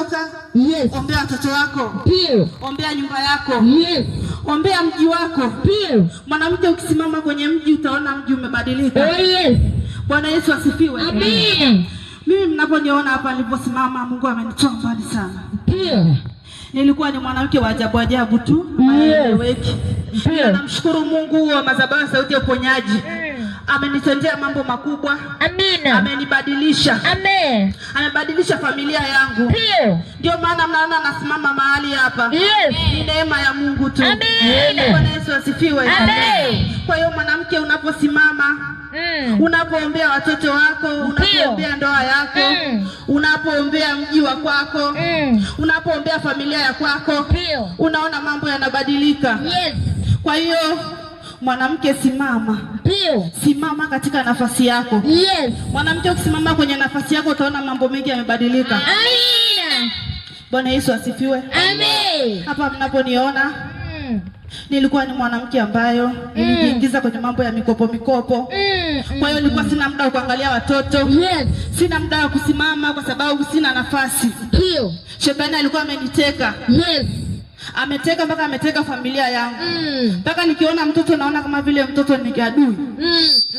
unapotoka, ombea watoto wako. Ndio. Ombea nyumba yako. Ombea mji wako. Ndio. Mwanamke ukisimama kwenye mji utaona mji umebadilika. Bwana Yesu asifiwe. Amen. Mimi mnaponiona hapa niliposimama, Mungu amenitoa mbali sana. Ndio. Nilikuwa ni mwanamke wa ajabu ajabu tu, maeleweki. Namshukuru Mungu wa madhabahu Sauti ya Uponyaji. Amenitendea mambo makubwa. Amina. Amenibadilisha. Amen. Amebadilisha familia yangu. Ndio maana mnaona nasimama mahali hapa. Ni neema ya Mungu tu. Amen. Bwana Yesu asifiwe. Amen. Kwa hiyo mwanamke unaposimama, unapoombea watoto wako, unapoombea ndoa yako, unapoombea mji wa kwako, unapoombea familia ya kwako, unaona mambo yanabadilika. Kwa hiyo mwanamke simama. Simama katika nafasi yako. Mwanamke ukisimama kwenye nafasi yako utaona mambo mengi yamebadilika. Amina. Bwana Yesu asifiwe. Amen. Hapa mnaponiona nilikuwa ni mwanamke ambayo nilijiingiza kwenye mambo ya mikopo. Kwa hiyo nilikuwa sina muda wa kuangalia watoto. Sina muda wa kusimama kwa sababu sina nafasi. Shetani alikuwa ameniteka. Ameteka mpaka ameteka familia yangu. Mpaka nikiona mtoto naona kama vile mtoto ni adui.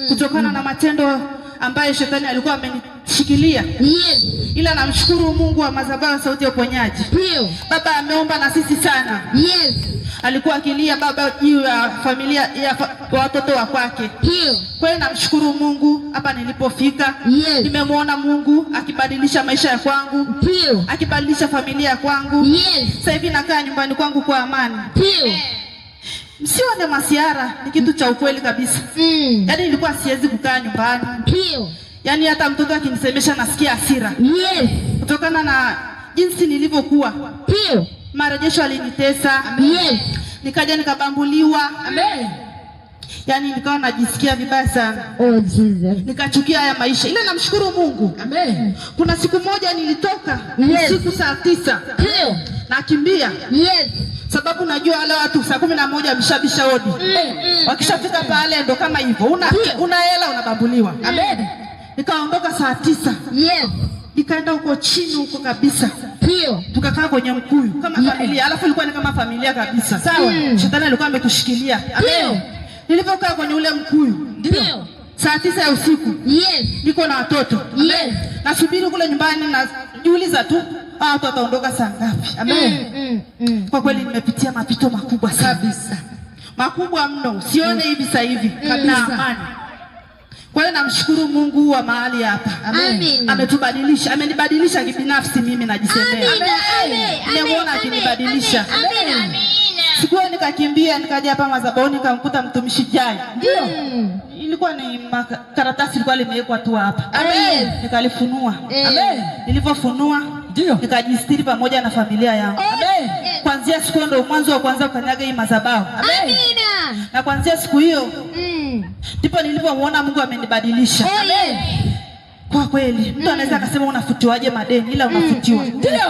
Kutokana na matendo ambayo shetani alikuwa amenishikilia. Ila namshukuru Mungu wa madhabahu Sauti ya Uponyaji. Baba ameomba na sisi sana. Alikuwa akilia baba juu ya familia ya watoto wa kwake. Kwa hiyo namshukuru Mungu hapa nilipofika. Nimemuona Mungu akibadilisha maisha ya kwangu. Akibadilisha familia ya kwangu. Sasa hivi nakaa nyumbani kwangu kwa amani. Msione masiara, ni kitu cha ukweli kabisa. Yaani nilikuwa siwezi kukaa nyumbani. Yaani hata mtoto akinisemesha nasikia hasira. Kutokana na jinsi nilivyokuwa. Marejesho alinitesa. Nikaja nikabambuliwa. Yaani nikawa najisikia vibaya sana. Nikachukia haya maisha. Ila namshukuru Mungu. Kuna siku moja nilitoka usiku saa 9. Nakimbia. Sababu najua wale watu saa 11 wameshabisha hodi. Wakishafika pale ndo kama hivyo. Una hela unabambuliwa. Nikaondoka saa 9. Nikaenda huko chini huko kabisa. Tukakaa kwenye mkuyu kama familia. Alafu ilikuwa ni kama familia kabisa. Sawa? Shetani alikuwa ametushikilia. Nilipokaa kwenye ule mkuyu. Saa 9 ya usiku. Niko na watoto. Nasubiri kule nyumbani na jiuliza tu, watu wataondoka saa ngapi? Kwa kweli nimepitia mapito makubwa kabisa. Makubwa mno. Sione hivi sasa hivi kabisa amani. Kwa hiyo namshukuru Mungu wa mahali hapa. Ametubadilisha, amenibadilisha kibinafsi mimi najisemea. Nimeona akinibadilisha. Sikuwa nikakimbia nikaja hapa madhabahuni nikamkuta mtumishi Jai. Ilikuwa ni karatasi ilikuwa limewekwa tu hapa. Nikalifunua. Nilipofunua nikajistiri pamoja na familia yangu. Kuanzia siku hiyo ndio mwanzo wa kwanza kukanyaga hii madhabahu. Na kuanzia siku hiyo ndipo nilipomuona Mungu amenibadilisha. Kwa kweli mtu anaweza akasema unafutiwaje madeni, ila unafutiwa.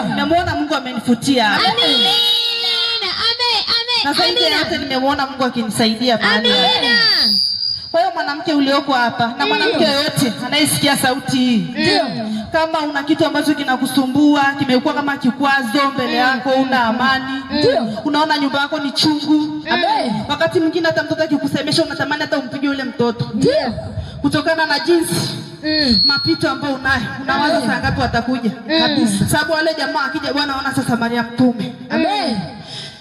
Nimemuona Mungu amenifutia. Na zaidi ya yote nimemuona Mungu akinisaidia mahali. Kwa hiyo mwanamke ulioko hapa na mwanamke yote anayesikia sauti hii, kama una kitu ambacho kinakusumbua, kimekuwa kama kikwazo mbele yako, una amani, unaona nyumba yako ni chungu, wakati mwingine hata mtoto akikusemesha unatamani hata umpige yule mtoto. Kutokana na jinsi mapito ambayo unayo, unawaza saa ngapi watakuja kabisa. Sababu wale jamaa akija Bwana anaona sasa Maria mtume.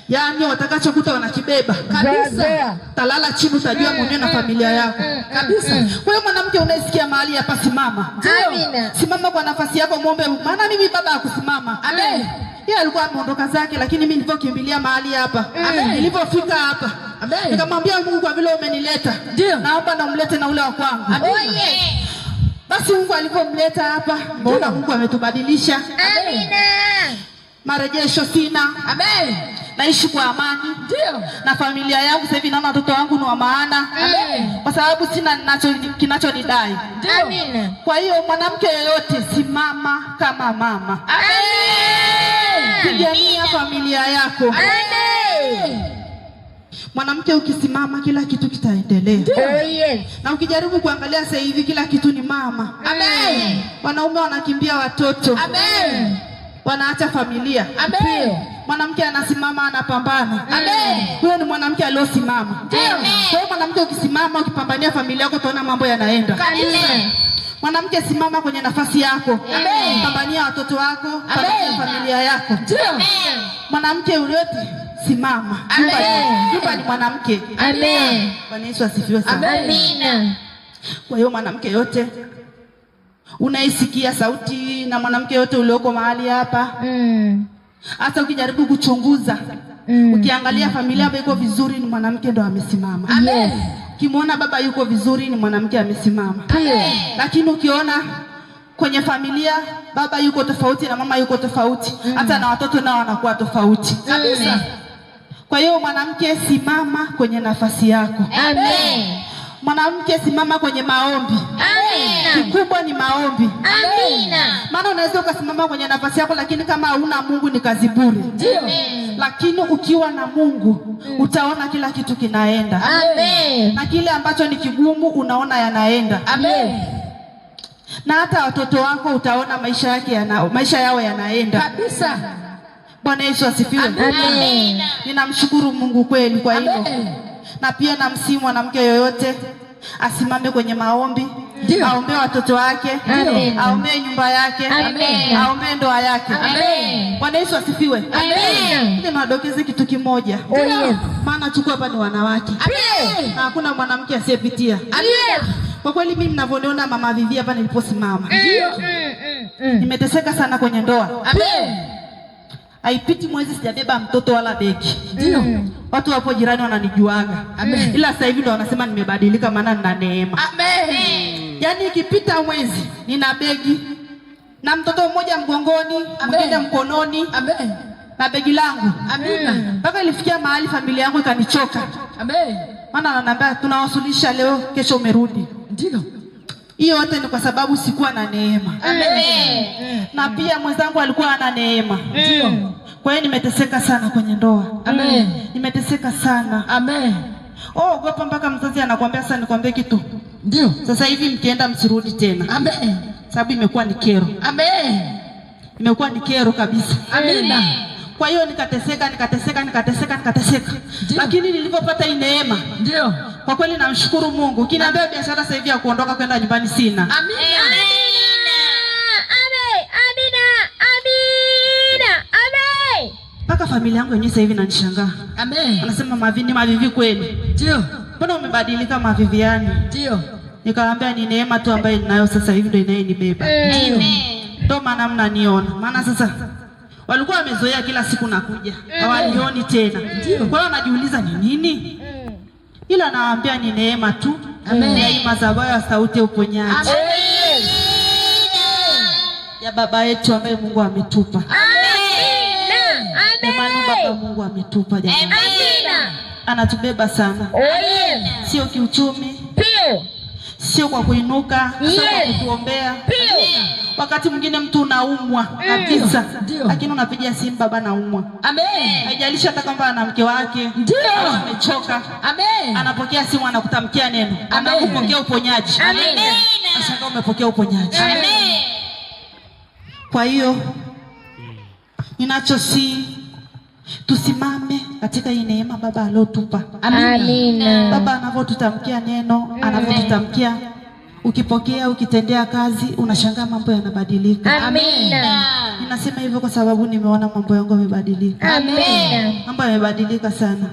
Yaani watakachokuta wanakibeba kabisa. Talala chini utajua mwenyewe na familia yako kabisa. Kwa hiyo mwanamke unayesikia mahali hapa simama. Simama kwa nafasi yako muombe. Maana mimi baba akusimama. Yeye alikuwa ameondoka zake lakini mimi nilipokimbilia mahali hapa. Nilipofika hapa. Nikamwambia Mungu kwa vile umenileta. Naomba na umlete na ule wa kwangu. Basi Mungu alipomleta hapa, mbona Mungu ametubadilisha. Marejesho sina. Naishi kwa amani. Na familia yangu sasa hivi naona watoto wangu ni wa maana. Kwa sababu sina kinachonidai. Kwa hiyo mwanamke yoyote simama kama mama. Pigania familia yako. Mwanamke ukisimama kila kitu kitaendelea. Na ukijaribu kuangalia sasa hivi kila kitu ni mama. Wanaume wanakimbia watoto. wanaacha familia. Amen. Mwanamke anasimama anapambana. Amen. Huyo ni mwanamke aliyosimama. Kwa hiyo mwanamke ukisimama ukipambania familia yako utaona mambo yanaenda. Amen. Mwanamke simama kwenye nafasi yako. Amen. Pambania watoto wako, pambania familia yako. Amen. Mwanamke yote simama. Nyumba ni mwanamke. Amen. Bwana Yesu asifiwe sana. Amen. Kwa hiyo mwanamke yote unaisikia sauti na mwanamke yote ulioko mahali hapa, hata ukijaribu kuchunguza, ukiangalia familia yako iko vizuri, ni mwanamke ndo amesimama. Amen. Ukimwona baba yuko vizuri, ni mwanamke amesimama. Amen. Lakini ukiona kwenye familia baba yuko tofauti na mama yuko tofauti, hata na watoto nao wanakuwa tofauti kabisa. Kwa hiyo mwanamke simama kwenye nafasi yako. Amen. Mwanamke simama kwenye maombi. Amen. Kikubwa ni maombi. Amen. Maana unaweza ukasimama kwenye nafasi yako, lakini kama hauna Mungu ni kazi bure. Lakini ukiwa na Mungu utaona kila kitu kinaenda. Amen. Na kile ambacho ni kigumu unaona yanaenda. Amen. Na hata watoto wako utaona maisha yao yanaenda Kabisa. Bwana Yesu asifiwe. Amen. Ninamshukuru Mungu kweli kwa hilo. Na pia namsihi mwanamke yoyote asimame kwenye maombi. Aombee watoto wake. Aombee nyumba yake. Aombee ndoa yake. Bwana Yesu asifiwe. Nadokeze kitu kimoja. Maana tuko hapa ni wanawake. Na hakuna mwanamke asiyepitia. Kwa kweli mimi ninavyoona Mama Vivi hapa niliposimama, nimeteseka sana kwenye ndoa. Haipiti mwezi sijabeba mtoto wala begi. Watu wapo jirani wananijuaga. Ila sasa hivi ndo wanasema nimebadilika, maana nina neema. Yaani ikipita mwezi nina begi na mtoto mmoja mgongoni, mwingine mkononi, na begi langu. Mpaka ilifikia mahali familia yangu ikanichoka. Maana ananiambia tunawasulisha leo, kesho umerudi. Hiyo yote ni kwa sababu sikuwa na neema. Na pia mwenzangu alikuwa ana neema. Kwa hiyo nimeteseka sana kwenye ndoa. Nimeteseka sana. Ogopa mpaka mzazi anakuambia sasa nikwambie kitu. Sasa hivi mkienda msirudi tena. Sababu imekuwa ni kero. Imekuwa ni kero kabisa. Kwa hiyo nikateseka. Lakini nilipopata hii neema, kwa kweli namshukuru Mungu. Kinaambia biashara sasa hivi ya kuondoka kwenda nyumbani sina. Mpaka familia yangu yenyewe sasa hivi inanishangaa. Anasema Mavivi kweli? Mbona umebadilika Maviviani? Nikamwambia ni neema tu ambayo ninayo sasa hivi ndio inayenibeba. Ndio maana mnaniona. Maana sasa walikuwa wamezoea kila siku nakuja, hawanioni tena. Kwa hiyo wanajiuliza ni nini? Ila nawaambia ni neema tu. Neema za Baba, sauti ya uponyaji ya baba yetu ambaye Mungu ametupa. Jamani, baba Mungu ametupa jamani. Anatubeba sana. Sio kiuchumi, sio kwa kuinuka, sio kwa kutuombea. Wakati mwingine mtu unaumwa kabisa, lakini unapigia simu baba naumwa. Haijalishi hata kama ana mke wake amechoka. Anapokea simu anakutamkia neno. Anakupokea uponyaji. Asante, umepokea uponyaji. Kwa hiyo ninachosi tusimame katika hii neema baba aliotupa. Baba anavyotutamkia neno, anavyotutamkia, ukipokea, ukitendea kazi, unashangaa mambo yanabadilika. Ninasema hivyo kwa sababu nimeona mambo yangu yamebadilika. Mambo yamebadilika sana.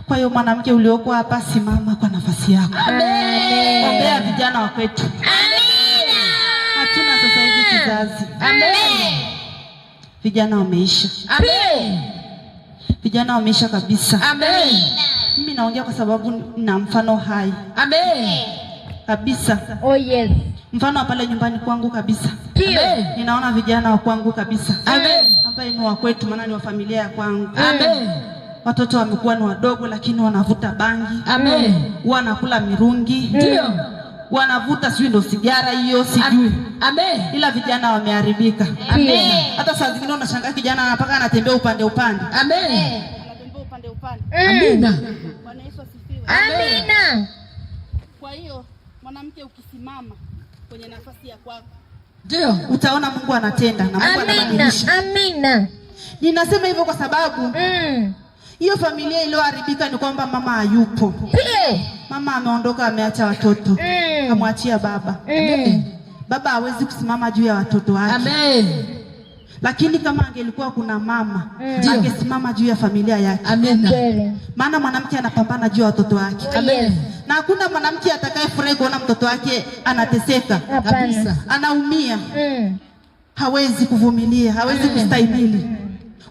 Kwa hiyo mwanamke ulioko hapa, simama kwa nafasi yako. Ombea vijana wa kwetu. Hatuna sasa hivi kizazi. Vijana wameisha. Vijana wameisha kabisa. Mimi naongea kwa sababu nina mfano hai. Kabisa. Mfano pale nyumbani kwangu kabisa. Ninaona vijana wa kwangu kabisa. Ambaye ni wa kwetu, maana ni wa familia ya kwangu. Watoto wamekuwa ni wadogo lakini wanavuta bangi. Wanakula mirungi. Wanavuta sijui ndo sigara hiyo sijui. Ila vijana wameharibika. Hata saa zingine unashangaa kijana anapaka anatembea upande. Anatembea upande. Bwana Yesu asifiwe. Kwa hiyo mwanamke ukisimama kwenye nafasi ya kwako, Ndio. Utaona Mungu anatenda na Mungu anabadilisha. Amina. Ninasema hivyo kwa sababu hiyo familia iliyoharibika ni kwamba mama hayupo. Mama ameondoka, ameacha watoto. Amwachia baba. Baba hawezi kusimama juu ya watoto wake. Amen. Lakini kama angelikuwa kuna mama, angesimama juu ya familia yake. Amen. Maana mwanamke anapambana juu ya watoto wake. Amen. Na hakuna mwanamke atakayefurahi kuona mtoto wake anateseka. Kabisa. Anaumia. Hawezi kuvumilia, hawezi kustahimili.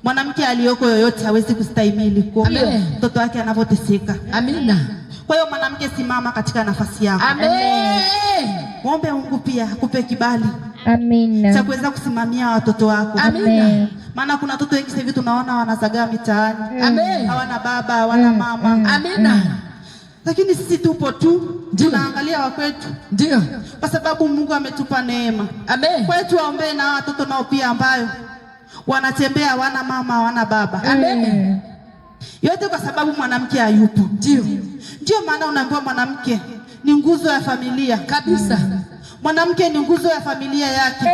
Mwanamke aliyoko yoyote hawezi kustahimili kuona mtoto wake anavyoteseka. Amina. Kwa hiyo mwanamke, simama katika nafasi yako. Amen. Muombe Mungu pia akupe kibali. Amina. Cha kuweza kusimamia watoto wako. Amina. Maana kuna watoto wengi sasa hivi tunaona wanazagaa mitaani. Amen. Hawana baba, hawana mama. Amina. Lakini sisi tupo tu, tunaangalia wakwetu. Ndio. Kwa sababu Mungu ametupa neema. Amen. Kwa hiyo tuwaombee na watoto nao pia ambayo wanatembea hawana mama, hawana baba. Amen. Yote kwa sababu mwanamke hayupo. Ndio maana unaambiwa mwanamke ni nguzo ya familia. Kabisa. Mwanamke ni nguzo ya familia yake.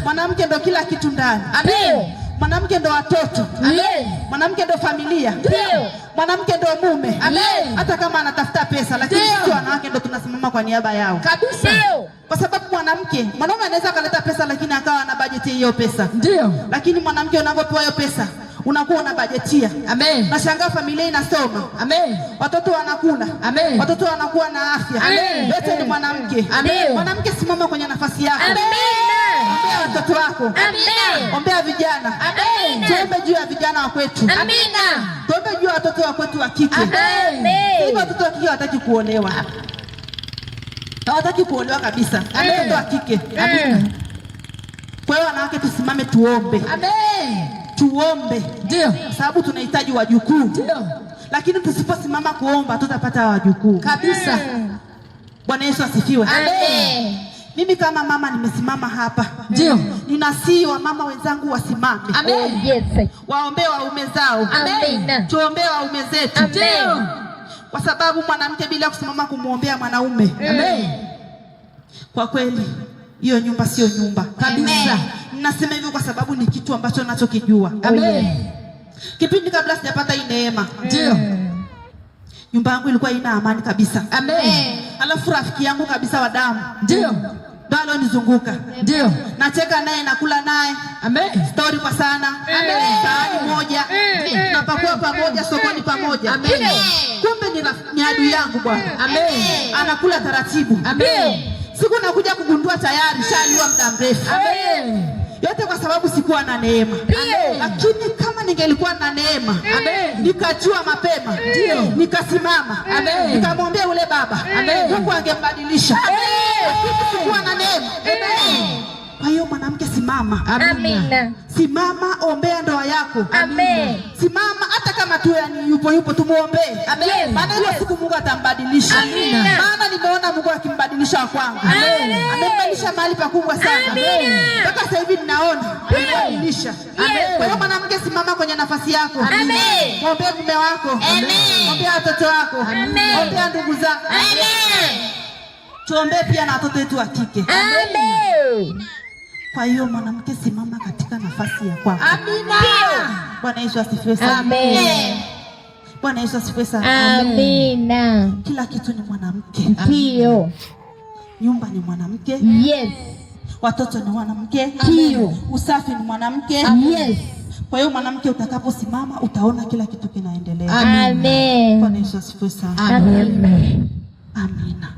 Mwanamke ndo kila kitu ndani. Mwanamke ndo watoto. Mwanamke ndo familia. Mwanamke ndo mume. Hata kama anatafuta pesa, lakini sisi wanawake ndo tunasimama kwa niaba yao. Kabisa. Kwa sababu mwanaume anaweza kaleta pesa lakini akawa na bajeti hiyo pesa. Ndio. Lakini mwanamke unapopewa hiyo pesa, unakuwa una bajetia. Amen. Nashangaa familia inasoma. Amen. Watoto wanakula. Amen. Watoto wanakuwa na afya. Amen. Yote ni mwanamke. Amen. Mwanamke, simama kwenye nafasi yako. Amen. Ombea watoto wako. Amen. Ombea vijana. Amen. Tuombe juu ya vijana wa kwetu. Amina. Tuombe juu ya watoto wa kwetu wa kike. Amen. Hivi watoto wa kike hawataki kuolewa. Hawataki kuolewa kabisa. Watoto wa kike. Amina. Kwa hiyo wanawake, tusimame tuombe. Amen. Tuombe. Ndio. Kwa sababu tunahitaji wajukuu. Ndio. Lakini tusiposimama kuomba tutapata wajukuu. Kabisa. Bwana Yesu asifiwe. Amen. Mimi kama mama nimesimama hapa. Ndio. Ninasihi wa mama wenzangu wasimame. Amen. Yes. Waombee waume zao. Amen. Tuombee waume zetu. Ndio. Kwa sababu mwanamke bila kusimama kumuombea mwanaume, kwa kweli hiyo nyumba sio nyumba kabisa. Ninasema hivyo kwa sababu ni kitu ambacho ninachokijua. Kipindi kabla sijapata hii neema, nyumba yangu ilikuwa ina amani kabisa. Alafu rafiki yangu kabisa wa damu ndo alionizunguka. Nacheka naye, nakula naye. Story kwa sana. Sahani moja. Tunapakua pamoja, sokoni pamoja. Kumbe ni adui yangu bwana. Anakula taratibu. Siku nakuja kugundua tayari shaliwa muda mrefu. Yote kwa sababu sikuwa na neema. Lakini kama ningelikuwa na neema, nikajua mapema, nikasimama, nikamwambia ule baba, Mungu angembadilisha. Lakini sikuwa na neema. Kwa hiyo mwanamke, simama. Amina. Simama, ombea ndoa yako. Amen. Simama hata kama tu yani yupo tumuombee. Maana ile siku Mungu atambadilisha. Maana nimeona Mungu akimbadilisha wa kwangu. Amembadilisha mahali pakubwa sana. Mpaka sasa hivi ninaona amebadilisha. Kwa hiyo mwanamke, simama kwenye nafasi yako. Ombea mume wako. Ombea watoto wako. Ombea ndugu zako. Tuombee pia na watoto wetu wa kike. Kwa hiyo mwanamke, simama katika nafasi ya kwako. Bwana Yesu asifiwe sana. Bwana Yesu asifiwe sana. Amina. Kila kitu ni mwanamke. Ndio. Nyumba ni mwanamke. Yes. Watoto ni mwanamke. Ndio. Usafi ni mwanamke. Yes. Kwa hiyo mwanamke, utakaposimama utaona kila kitu kinaendelea. Amen. Bwana Yesu asifiwe sana. Amen. Amina.